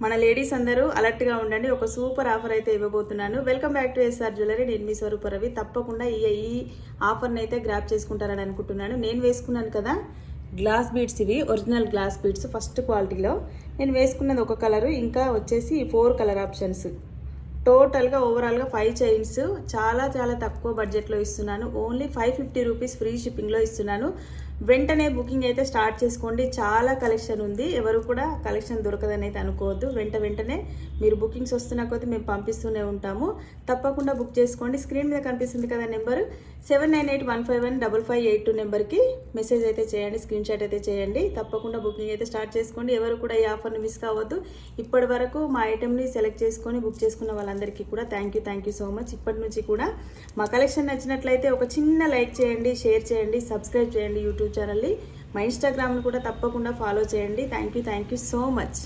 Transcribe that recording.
మన లేడీస్ అందరూ అలర్ట్ గా ఉండండి. ఒక సూపర్ ఆఫర్ అయితే ఇవ్వబోతున్నాను. Welcome back to SR jewellery. నేను మీ స్వరూప రవి. తప్పకుండా ఈ ఆఫర్ని అయితే గ్రాప్ చేసుకుంటారని అనుకుంటున్నాను. నేను వేసుకున్నాను కదా గ్లాస్ బీడ్స్, ఇవి ఒరిజినల్ గ్లాస్ బీడ్స్ ఫస్ట్ క్వాలిటీలో. నేను వేసుకున్నది ఒక కలరు, ఇంకా వచ్చేసి 4 కలర్ ఆప్షన్స్. టోటల్గా ఓవరాల్గా 5 చైన్స్ చాలా చాలా తక్కువ బడ్జెట్లో ఇస్తున్నాను. ఓన్లీ 550 రూపీస్ ఫ్రీ షిప్పింగ్లో ఇస్తున్నాను. వెంటనే బుకింగ్ అయితే స్టార్ట్ చేసుకోండి. చాలా కలెక్షన్ ఉంది. ఎవరు కూడా కలెక్షన్ దొరకదని అయితే అనుకోవద్దు. వెంటనే మీరు బుకింగ్స్ వస్తున్న కొద్దీ మేము పంపిస్తూనే ఉంటాము. తప్పకుండా బుక్ చేసుకోండి. స్క్రీన్ మీద కనిపిస్తుంది కదా నెంబర్ 7981515582 నెంబర్కి మెసేజ్ అయితే చేయండి, స్క్రీన్ షాట్ అయితే చేయండి. తప్పకుండా బుకింగ్ అయితే స్టార్ట్ చేసుకోండి. ఎవరు కూడా ఈ ఆఫర్ని మిస్ కావద్దు. ఇప్పటి వరకు మా ఐటెంని సెలెక్ట్ చేసుకొని బుక్ చేసుకున్న వాళ్ళందరికీ కూడా థ్యాంక్ యూ సో మచ్. ఇప్పటి నుంచి కూడా మా కలెక్షన్ నచ్చినట్లయితే ఒక చిన్న లైక్ చేయండి, షేర్ చేయండి, సబ్స్క్రైబ్ చేయండి యూట్యూబ్ ఛానల్ని. మా ఇన్స్టాగ్రామ్ని కూడా తప్పకుండా ఫాలో చేయండి. Thank you so much.